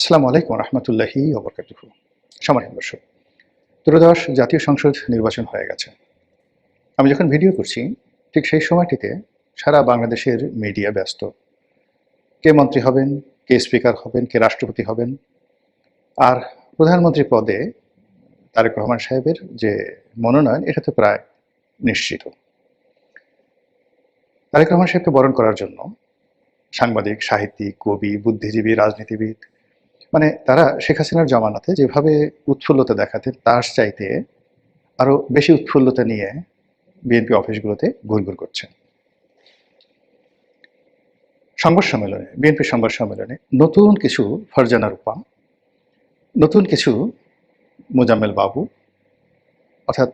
আসসালামু আলাইকুম রহমতুল্লাহি ওবরকাতুহু। সম্মানিত দর্শক, ত্রয়োদশ জাতীয় সংসদ নির্বাচন হয়ে গেছে। আমি যখন ভিডিও করছি ঠিক সেই সময়টিতে সারা বাংলাদেশের মিডিয়া ব্যস্ত। কে মন্ত্রী হবেন, কে স্পিকার হবেন, কে রাষ্ট্রপতি হবেন, আর প্রধানমন্ত্রী পদে তারেক রহমান সাহেবের যে মনোনয়ন এটা তো প্রায় নিশ্চিত। তারেক রহমান সাহেবকে বরণ করার জন্য সাংবাদিক, সাহিত্যিক, কবি, বুদ্ধিজীবী, রাজনীতিবিদ মানে তারা শেখ হাসিনার জমানাতে যেভাবে উৎফুল্লতা দেখাতেন তার চাইতে আরো বেশি উৎফুল্লতা নিয়ে বিএনপি অফিসগুলোতে ঘুরঘুর করছে। বিএনপির সংবাদ সম্মেলনে নতুন কিছু ফারজানা রূপা, নতুন কিছু মোজাম্মেল বাবু, অর্থাৎ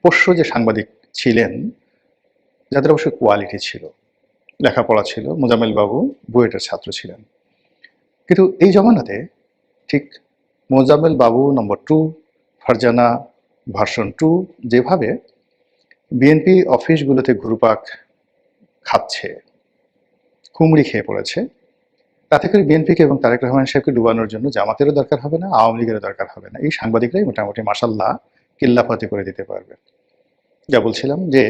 পোষ্য যে সাংবাদিক ছিলেন, যাদের অবশ্য কোয়ালিটি ছিল, লেখাপড়া ছিল। মোজাম্মেল বাবু বুয়েটের ছাত্র ছিলেন, কিন্তু এই জমানাতে ঠিক মোজাম্মেল বাবু নম্বর 2, ফারজানা ভার্সন 2 যেভাবে বিএনপি অফিসগুলোতে ঘুরপাক খাচ্ছে, হুমড়ি খেয়ে পড়েছে, তাতে করে বিএনপিকে এবং তারেক রহমান সাহেবকে ডুবানোর জন্য জামাতেরও দরকার হবে না, আওয়ামী লীগেরও দরকার হবে না। এই সাংবাদিকরাই মোটামুটি মাশাল্লাহ কিল্লাফাতে করে দিতে পারবে। যা বলছিলাম যে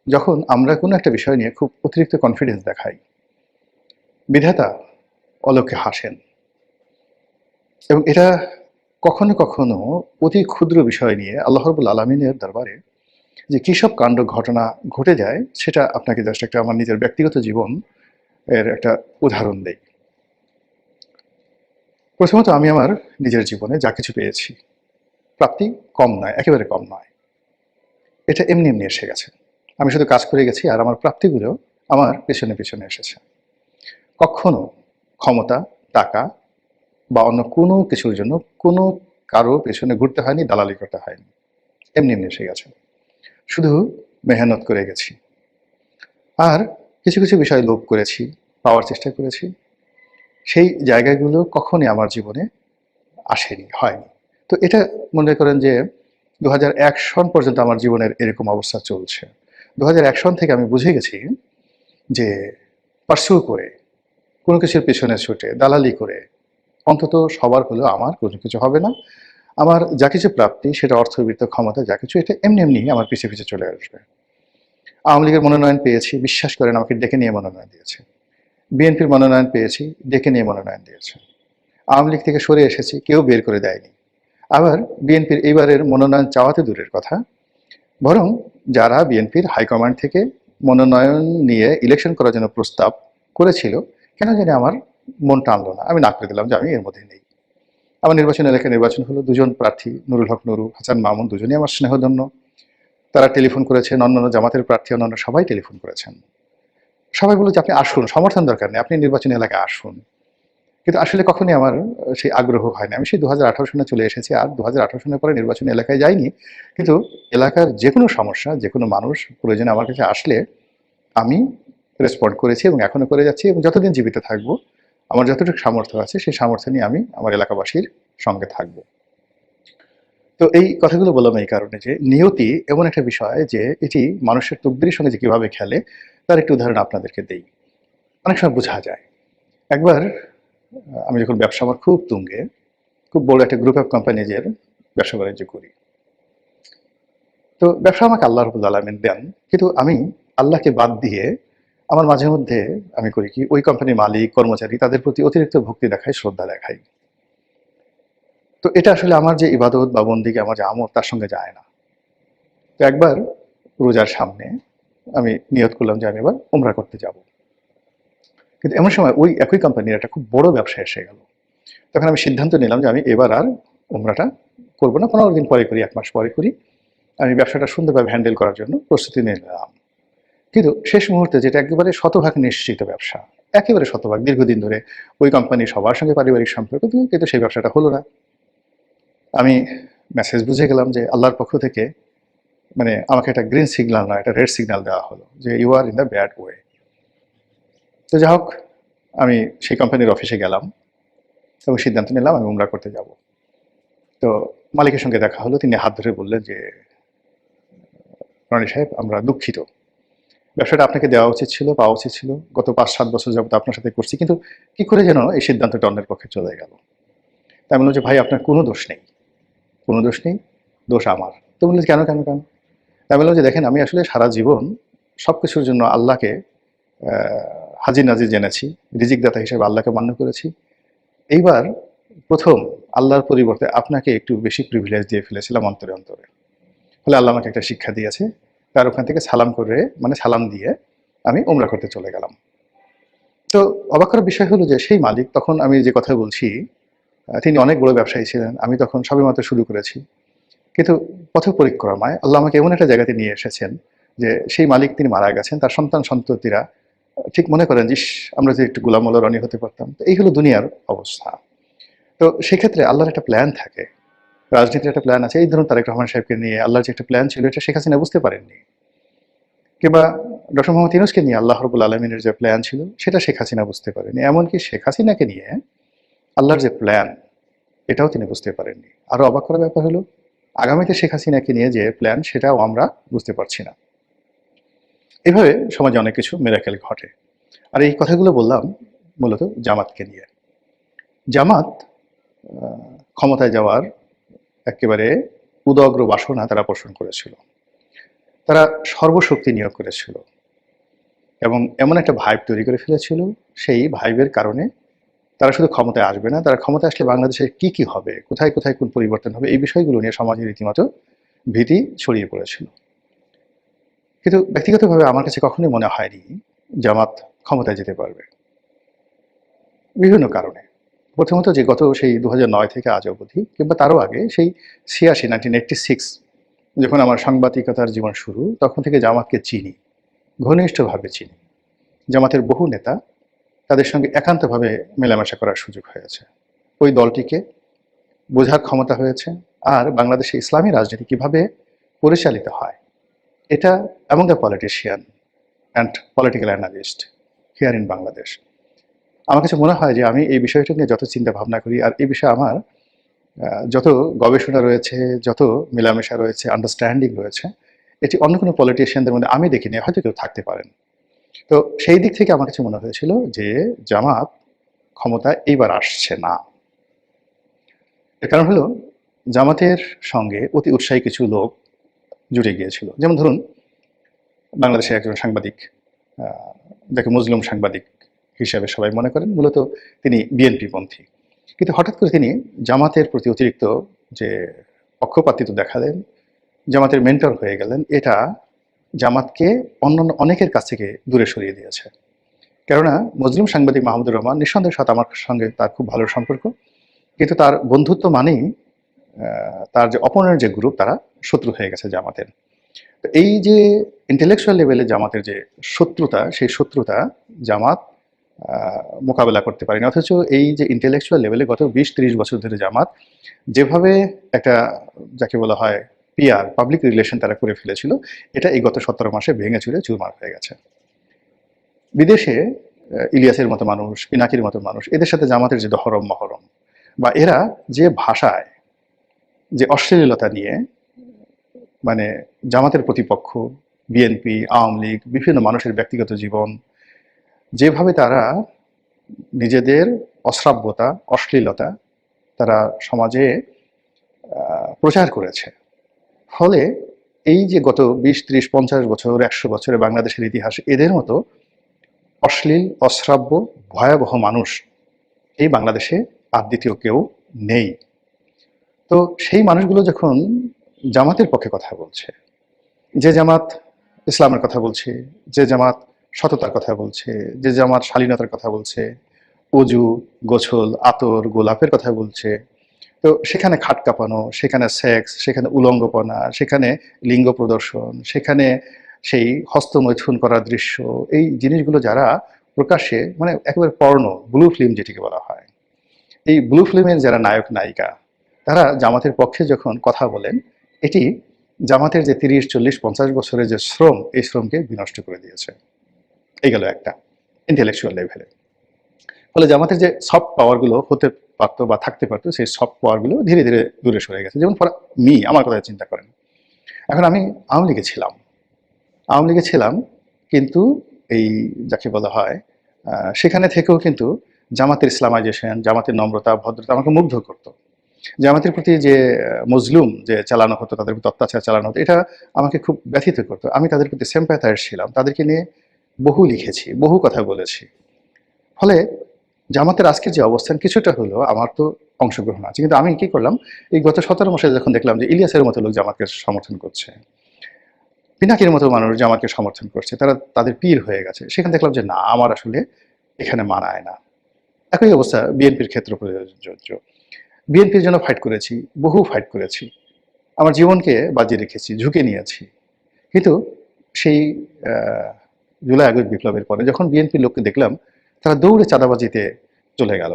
যখন আমরা কোনো একটা বিষয় নিয়ে খুব অতিরিক্ত কনফিডেন্স দেখাই, বিধাতা অলক্ষ্যে হাসেন। এবং এটা কখনো কখনো অতি ক্ষুদ্র বিষয় নিয়ে আল্লাহ রাব্বুল আলামিনের দরবারে যে কী সব কাণ্ড ঘটনা ঘটে যায়, সেটা আপনাকে জাস্ট একটা আমার নিজের ব্যক্তিগত জীবন এর একটা উদাহরণ দেই। প্রথমত আমি আমার নিজের জীবনে যা কিছু পেয়েছি, প্রাপ্তি কম নয়, একেবারে কম নয়। এটা এমনি এমনি এসে গেছে। আমি শুধু কাজ করে গেছি আর আমার প্রাপ্তিগুলো আমার পেছনে পেছনে এসেছে। কখনো ক্ষমতা, টাকা বা অন্য কোনো কিছুর জন্য কোনো কারো পেছনে ঘুরতে হয়নি, দালালি করতে হয়নি। এমনি এমনি এসে গেছে। শুধু মেহনত করে গেছি। আর কিছু কিছু বিষয় লোভ করেছি, পাওয়ার চেষ্টা করেছি। সেই জায়গাগুলো কখনই আমার জীবনে আসেনি, হয়নি। তো এটা মনে করেন যে ২০০১ সন পর্যন্ত আমার জীবনের এরকম অবস্থা চলছে। ২০০১ সন থেকে আমি বুঝে গেছি যে পার্সু করে, কোনো কিছুর পেছনে ছুটে, দালালি করে অন্তত সবার হলেও আমার কোনো কিছু হবে না। আমার যা কিছু প্রাপ্তি সেটা অর্থবিত্ত, ক্ষমতা যা কিছু এটা এমনি এমনি আমার পিছে পিছে চলে আসবে। আওয়ামী লীগের মনোনয়ন পেয়েছি, বিশ্বাস করেন আমাকে ডেকে নিয়ে মনোনয়ন দিয়েছে। বিএনপির মনোনয়ন পেয়েছি, ডেকে নিয়ে মনোনয়ন দিয়েছে। আওয়ামী লীগ থেকে সরে এসেছি, কেউ বের করে দেয়নি। আবার বিএনপির এইবারের মনোনয়ন চাওয়াতে দূরের কথা, বরং যারা বিএনপির হাইকমান্ড থেকে মনোনয়ন নিয়ে ইলেকশন করার জন্য প্রস্তাব করেছিল, কেন জানি আমার মন টানলো না, আমি না করে দিলাম যে আমি এর মধ্যে নেই। আমার নির্বাচন এলাকায় নির্বাচন হলো, দুজন প্রার্থী নুরুল হক নুরু, হাসান মামুন, দুজনেই আমার স্নেহধন্য। তারা টেলিফোন করেছেন, অন্যান্য জামাতের প্রার্থী অন্যান্য সবাই টেলিফোন করেছেন। সবাই বলল যে আপনি আসুন, সমর্থন দরকার নেই, আপনি নির্বাচনী এলাকায় আসুন। কিন্তু আসলে কখনই আমার সেই আগ্রহ হয় না। আমি সেই ২০১৮ সনে চলে এসেছি, আর ২০১৮ সনের পরে নির্বাচনী এলাকায় যাইনি। কিন্তু এলাকার যেকোনো সমস্যা, যেকোনো মানুষ প্রয়োজনে আমার কাছে আসলে আমি রেসপন্ড করেছি এবং এখনো করে যাচ্ছি, এবং যতদিন জীবিত থাকবো আমার যতটুকু সামর্থ্য আছে সেই সামর্থ্য নিয়ে আমি আমার এলাকাবাসীর সঙ্গে থাকবো। তো এই কথাগুলো বললাম এই কারণে যে নিয়তি এমন একটা বিষয় যে এটি মানুষের তকদিরের সঙ্গে যে কিভাবে খেলে তার একটি উদাহরণ আপনাদেরকে দেই। অনেক সময় বোঝা যায়। একবার আমি যখন ব্যবসা আমার খুব তুঙ্গে, খুব বড় একটা গ্রুপ অফ কোম্পানিজের ব্যবসা বাণিজ্য করি। তো ব্যবসা আমাকে আল্লাহ রাব্বুল আলামিন দেন, কিন্তু আমি আল্লাহকে বাদ দিয়ে আমার মাঝে মধ্যে আমি করি কি, ওই কোম্পানির মালিক, কর্মচারী তাদের প্রতি অতিরিক্ত ভক্তি দেখাই, শ্রদ্ধা দেখাই। তো এটা আসলে আমার যে ইবাদত বা বন্দিকে, আমার যে আমল তার সঙ্গে যায় না। তো একবার রোজার সামনে আমি নিয়ত করলাম যে আমি এবার উমরা করতে যাব। কিন্তু এমন সময় ওই একই কোম্পানির একটা খুব বড় ব্যবসা এসে গেল। তখন আমি সিদ্ধান্ত নিলাম যে আমি এবার আর উমরাটা করব না, ১৫ দিন পরে করি, ১ মাস পরে করি। আমি ব্যবসাটা সুন্দরভাবে হ্যান্ডেল করার জন্য প্রস্তুতি নিলাম। কিন্তু শেষ মুহূর্তে, যেটা একেবারে শতভাগ নিশ্চিত ব্যবসা, একেবারে শতভাগ দীর্ঘদিন ধরে ওই কোম্পানির সবার সঙ্গে পারিবারিক সম্পর্ক, কিন্তু সেই ব্যবসাটা হলো না। আমি মেসেজ বুঝে গেলাম যে আল্লাহর পক্ষ থেকে মানে আমাকে একটা গ্রিন সিগন্যাল নয়, একটা রেড সিগন্যাল দেওয়া হলো যে you are in the bad way. তো যাই হোক, আমি সেই কোম্পানির অফিসে গেলাম এবং সিদ্ধান্ত নিলাম আমি উমরা করতে যাব। তো মালিকের সঙ্গে দেখা হলো, তিনি হাত ধরে বললেন যে রনি সাহেব, আমরা দুঃখিত, ব্যবসাটা আপনাকে দেওয়া উচিত ছিল, পাওয়া উচিত ছিল। গত ৫-৭ বছর যাবত আপনার সাথে করছি, কিন্তু কি করে যেন এই সিদ্ধান্তটা অন্যের পক্ষে চলে গেল। তাই বললাম যে ভাই আপনার কোনো দোষ নেই, কোনো দোষ নেই, দোষ আমার। তো বললেন কেন কেন কেন? তাই বললাম যে দেখেন আমি আসলে সারা জীবন সব কিছুর জন্য আল্লাহকে হাজির নাজির জেনেছি, রিজিক দাতা হিসেবে আল্লাহকে মান্য করেছি। এইবার প্রথম আল্লাহর পরিবর্তে আপনাকে একটু বেশি প্রিভিলেজ দিয়ে ফেলেছিলাম অন্তরে অন্তরে। ফলে আল্লাহ আমাকে একটা শিক্ষা দিয়েছে। তার ওখান থেকে সালাম করে, মানে সালাম দিয়ে আমি উমরা করতে চলে গেলাম। তো অবাক করার বিষয় হলো যে সেই মালিক, তখন আমি যে কথা বলছি, তিনি অনেক বড় ব্যবসায়ী ছিলেন। আমি তখন সবেমাত্র শুরু করেছি। কিন্তু পথ পরিক্রমায় আল্লাহ আমাকে এমন একটা জায়গাতে নিয়ে এসেছেন যে সেই মালিক তিনি মারা গেছেন। তার সন্তান সন্ততিরা ঠিক মনে করেন যে, ইস! আমরা যদি একটু গোলাম মোল্লা রনি হতে পারতাম। তো এই হলো দুনিয়ার অবস্থা। তো সেক্ষেত্রে আল্লাহর একটা প্ল্যান থাকে। রাজনীতির একটা প্ল্যান আছে। এই ধরুন তারেক রহমান সাহেবকে নিয়ে আল্লাহর যে একটা প্ল্যান ছিল, এটা শেখ হাসিনা বুঝতে পারেননি। কিংবা ডক্টর মোহাম্মদ ইউনূসকে নিয়ে আল্লাহ রাব্বুল আলামিনের যে প্ল্যান ছিল, সেটা শেখ হাসিনা বুঝতে পারেনি। এমনকি শেখ হাসিনাকে নিয়ে আল্লাহর যে প্ল্যান, এটাও তিনি বুঝতে পারেননি। আরো অবাক করার ব্যাপার হলো, আগামীতে শেখ হাসিনাকে নিয়ে যে প্ল্যান, সেটাও আমরা বুঝতে পারছি না। এভাবে সমাজে অনেক কিছু মিরাকেল ঘটে। আর এই কথাগুলো বললাম মূলত জামাতকে নিয়ে। জামাত ক্ষমতায় যাওয়ার একেবারে উদগ্র বাসনা তারা পোষণ করেছিল। তারা সর্বশক্তি নিয়োগ করেছিল এবং এমন একটা ভাইব তৈরি করে ফেলেছিল, সেই ভাইবের কারণে তারা শুধু ক্ষমতায় আসবে না, তারা ক্ষমতায় আসলে বাংলাদেশে কি কি হবে, কোথায় কোথায় কোন পরিবর্তন হবে, এই বিষয়গুলো নিয়ে সমাজে রীতিমতো ভীতি ছড়িয়ে পড়েছিল। কিন্তু ব্যক্তিগতভাবে আমার কাছে কখনোই মনে হয়নি জামাত ক্ষমতায় যেতে পারবে, বিভিন্ন কারণে। প্রথমত যে গত সেই 2009 থেকে আজ অবধি, কিংবা তারও আগে সেই 1986 যখন আমার সাংবাদিকতার জীবন শুরু, তখন থেকে জামাতকে চিনি, ঘনিষ্ঠভাবে চিনি। জামাতের বহু নেতা, তাদের সঙ্গে একান্তভাবে মেলামেশা করার সুযোগ হয়েছে। ওই দলটিকে বোঝার ক্ষমতা হয়েছে। আর বাংলাদেশে ইসলামী রাজনীতি কিভাবে পরিচালিত হয়, এটা among the politician and political analyst here in Bangladesh, আমার কাছে মনে হয় যে আমি এই বিষয়টা নিয়ে যত চিন্তা ভাবনা করি, আর এই বিষয়ে আমার যত গবেষণা রয়েছে, যত মেলামেশা রয়েছে, আন্ডারস্ট্যান্ডিং রয়েছে, এটি অন্য কোনো পলিটিশিয়ানদের মধ্যে আমি দেখিনি, হয়তো কেউ থাকতে পারেন। তো সেই দিক থেকে আমার কাছে মনে হয়েছিল যে জামাত ক্ষমতায় এইবার আসছে না। এর কারণ হলো, জামাতের সঙ্গে অতি উৎসাহী কিছু লোক জুড়ে গিয়েছিল। যেমন ধরুন, বাংলাদেশের একজন সাংবাদিক, যাকে মজলুম সাংবাদিক হিসাবে সবাই মনে করেন, মূলত তিনি বিএনপিপন্থী। কিন্তু হঠাৎ করে তিনি জামাতের প্রতি অতিরিক্ত যে পক্ষপাতিত্ব দেখালেন, জামাতের মেন্টর হয়ে গেলেন, এটা জামাতকে অন্যান্য অনেকের কাছ থেকে দূরে সরিয়ে দিয়েছে। কেননা মজলুম সাংবাদিক মাহমুদুর রহমান নিঃসন্দেহের সাথে আমার সঙ্গে তার খুব ভালো সম্পর্ক, কিন্তু তার বন্ধুত্ব মানেই তার যে অপনের যে গ্রুপ, তারা শত্রু হয়ে গেছে জামাতের। তো এই যে ইন্টেলেকচুয়াল লেভেলে জামাতের যে শত্রুতা, সেই শত্রুতা জামাত মোকাবেলা করতে পারেনি। অথচ এই যে ইন্টেলেকচুয়াল লেভেলে গত 20-30 বছর ধরে জামাত যেভাবে একটা, যাকে বলা হয় পিআর, পাবলিক রিলেশন তারা করে ফেলেছিল, এটা এই গত 17 মাসে ভেঙে চুরে চুরমার হয়ে গেছে। বিদেশে ইলিয়াসের মতো মানুষ, পিনাকির মতো মানুষ, এদের সাথে জামাতের যে দহরম মহরম, বা এরা যে ভাষায়, যে অশ্লীলতা নিয়ে, মানে জামাতের প্রতিপক্ষ বিএনপি, আওয়ামী লীগ, বিভিন্ন মানুষের ব্যক্তিগত জীবন, যেভাবে তারা নিজেদের অশ্রাব্যতা, অশ্লীলতা তারা সমাজে প্রচার করেছে। ফলে এই যে গত 20-30-50 বছর, 100 বছরে বাংলাদেশের ইতিহাসে এদের মতো অশ্লীল, অশ্রাব্য, ভয়াবহ মানুষ এই বাংলাদেশে আর দ্বিতীয় কেউ নেই। তো সেই মানুষগুলো যখন জামাতের পক্ষে কথা বলছে, যে জামাত ইসলামের কথা বলছে, যে জামাত সততার কথা বলছে, যে জামাত শালীনতার কথা বলছে, অজু, গোছল, আতর, গোলাপের কথা বলছে, তো সেখানে খাট কাঁপানো, সেখানে সেক্স, সেখানে উলঙ্গপনা, সেখানে লিঙ্গ প্রদর্শন, সেখানে সেই হস্তমৈথুন করার দৃশ্য, এই জিনিসগুলো যারা প্রকাশ্যে, মানে একেবারে পর্ণ, ব্লু ফিল্ম যেটিকে বলা হয়, এই ব্লু ফিল্মের যারা নায়ক নায়িকা, তারা জামাতের পক্ষে যখন কথা বলেন, এটি জামাতের যে 30-40-50 বছরের যে শ্রম, এই শ্রমকে বিনষ্ট করে দিয়েছে। এই গেল একটা ইন্টেলেকচুয়াল লেভেলে। ফলে জামাতের যে সফট পাওয়ারগুলো হতে পারতো বা থাকতে পারতো, সেই সফট পাওয়ারগুলো ধীরে ধীরে দূরে সরে গেছে। যেমন ফর মি, আমার কথা চিন্তা করেন, এখন আমি আওয়ামী লীগে ছিলাম, কিন্তু এই যাকে বলা হয় সেখানে থেকেও কিন্তু জামাতের ইসলামাইজেশন, জামাতের নম্রতা, ভদ্রতা আমাকে মুগ্ধ করতো। জামাতের প্রতি যে মজলুম যে চালানো হতো, তাদের প্রতি অত্যাচার চালানো হতো, এটা আমাকে খুব ব্যথিত করতো। আমি তাদের প্রতি sympathize ছিলাম। তাদেরকে নিয়ে বহু লিখেছি, বহু কথা বলেছি। ফলে জামাতের আজকের যে অবস্থান কিছুটা হলেও আমার তো অংশগ্রহণ আছে। কিন্তু আমি কি করলাম, এই গত ১৭ মাসে যখন দেখলাম যে ইলিয়াসের মতো লোক জামাতকে সমর্থন করছে, পিনাকির মতো মানুষ জামাতকে সমর্থন করছে, তারা তাদের পীর হয়ে গেছে, সেখানে দেখলাম যে না, আমার আসলে এখানে মানায় না। একই অবস্থা বিএনপির ক্ষেত্রে প্রযোজ্য। বিএনপির জন্য ফাইট করেছি, বহু ফাইট করেছি। আমার জীবনকে বাজি রেখেছি, ঝুঁকে নিয়েছি। কিন্তু সেই আহ, জুলাই আগস্ট বিপ্লবের পরে যখন বিএনপির লোককে দেখলাম, তারা দৌড়ে চাঁদাবাজিতে চলে গেল।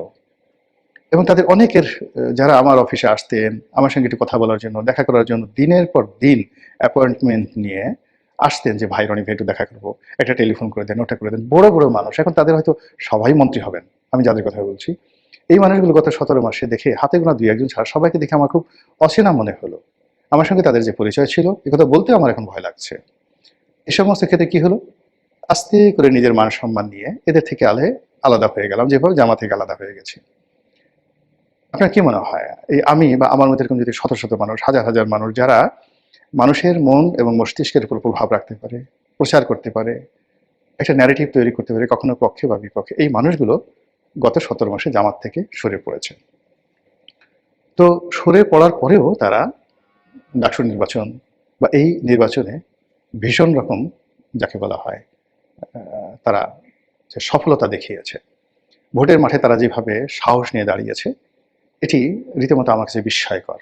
এবং তাদের অনেকের যারা আমার অফিসে আসতেন আমার সঙ্গে একটু কথা বলার জন্য, দেখা করার জন্য দিনের পর দিন অ্যাপয়েন্টমেন্ট নিয়ে আসতেন যে ভাই রনি ভাই একটু দেখা করবো, একটা টেলিফোন করে দেন, ওটা করে দেন। বড় বড় মানুষ, এখন তাদের হয়তো সবাই মন্ত্রী হবেন, আমি যাদের কথা বলছি। এই মানুষগুলো গত ১৭ মাসে দেখে, হাতে গোনা দুই একজন ছাড়া সবাইকে দেখে আমার খুব অচেনা মনে হলো। আমার সঙ্গে তাদের যে পরিচয় ছিল, একথা বলতে আমার এখন ভয় লাগছে। এ সমস্ত ক্ষেত্রে কি হলো, আস্তে করে নিজের মান সম্মান নিয়ে এদের থেকে আলাদা হয়ে গেলাম, যেভাবে জামা থেকে আলাদা হয়ে গেছি। আপনার কি মনে হয়, এই আমি বা আমার মতো এরকম যদি শত শত মানুষ, হাজার হাজার মানুষ, যারা মানুষের মন এবং মস্তিষ্কের উপর প্রভাব রাখতে পারে, প্রচার করতে পারে, একটা ন্যারেটিভ তৈরি করতে পারে, কখনো পক্ষে বা বিপক্ষে, এই মানুষগুলো গত ১৭ মাসে জামাত থেকে সরে পড়েছে। তো সরে পড়ার পরেও তারা ডাকসু নির্বাচন বা এই নির্বাচনে ভীষণ রকম, যাকে বলা হয়, তারা যে সফলতা দেখিয়েছে, ভোটের মাঠে তারা যেভাবে সাহস নিয়ে দাঁড়িয়েছে, এটি রীতিমতো আমার কাছে বিস্ময়কর।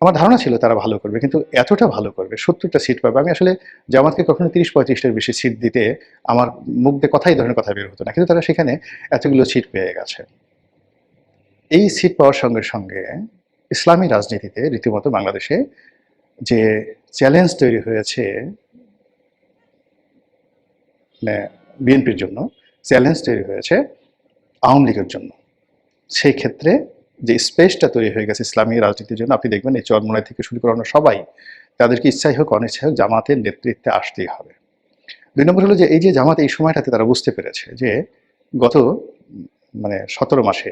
আমার ধারণা ছিল তারা ভালো করবে, কিন্তু এতটা ভালো করবে, ৭০টা সিট পাবে। আমি আসলে জামাতকে কখনো ৩০-৩৫টার বেশি সিট দিতে আমার মুখ দিয়ে এই ধরনের কথা বের হতো না, কিন্তু তারা সেখানে এতগুলো সিট পেয়ে গেছে। এই সিট পাওয়ার সঙ্গে সঙ্গে ইসলামী রাজনীতিতে রীতিমতো বাংলাদেশে যে চ্যালেঞ্জ তৈরি হয়েছে, মানে বিএনপির জন্য চ্যালেঞ্জ তৈরি হয়েছে আওয়ামী লীগের জন্য। সেই ক্ষেত্রে যে স্পেসটা তৈরি হয়ে গেছে ইসলামী রাজনীতির জন্য, আপনি দেখবেন এই চরমোনাই থেকে শুরু করানো সবাই, তাদেরকে ইচ্ছাই হোক অনিচ্ছাই হোক জামাতের নেতৃত্বে আসতেই হবে। ২ নম্বর হলো যে এই যে জামাত এই সময়টাতে তারা বুঝতে পেরেছে যে গত ১৭ মাসে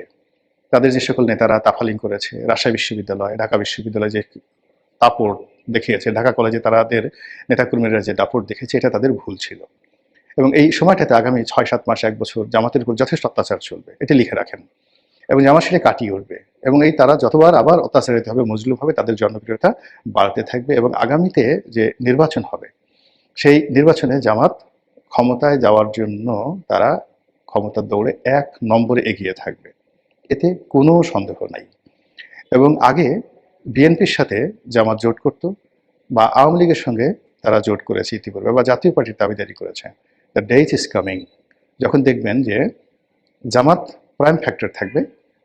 তাদের যে সকল নেতারা তাফালিং করেছে, রাজশাহী বিশ্ববিদ্যালয়, ঢাকা বিশ্ববিদ্যালয় যে দাপট দেখিয়েছে, ঢাকা কলেজে তাদের নেতাকর্মীরা যে দাপট দেখেছে, এটা তাদের ভুল ছিল। এবং এই সময়টাতে আগামী ৬-৭ মাস, ১ বছর জামাতের উপর যথেষ্ট অত্যাচার চলবে, এটা লিখে রাখেন। এবং জামাত সেটা কাটিয়ে উঠবে, এবং এই তারা যতবার আবার অত্যাচারিত হবে, মজলুম হবে, তাদের জনপ্রিয়তা বাড়তে থাকবে, এবং আগামীতে যে নির্বাচন হবে সেই নির্বাচনে জামাত ক্ষমতায় যাওয়ার জন্য তারা ক্ষমতার দৌড়ে ১ নম্বরে এগিয়ে থাকবে, এতে কোনো সন্দেহ নাই। এবং আগে বিএনপির সাথে জামাত জোট করত, বা আওয়ামী লীগের সঙ্গে তারা জোট করেছে ইতিপূর্বে, বা জাতীয় পার্টির দাবিদারি করেছে। দ্য ডেট ইজ কামিং যখন দেখবেন যে জামাত প্রাইম ফ্যাক্টর থাকবে,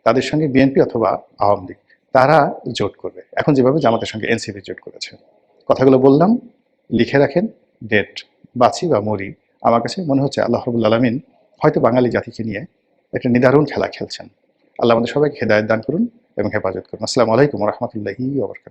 তাদের সঙ্গে বিএনপি অথবা আওয়ামী লীগ তারা জোট করবে, এখন যেভাবে জামাতের সঙ্গে এনসিপি জোট করেছে। কথাগুলো বললাম, লিখে রাখেন, ডেট। বাঁচি বা মরি, আমার কাছে মনে হচ্ছে আল্লাহ রাব্বুল আলামিন হয়তো বাঙালি জাতিকে নিয়ে একটা নিদারুণ খেলা খেলছেন। আল্লাহ আমাদের সবাইকে হেদায়েত দান করুন এবং হেফাজত করুন। আসসালামু আলাইকুম ওয়া রাহমাতুল্লাহি ওয়া বারাকাতুহু।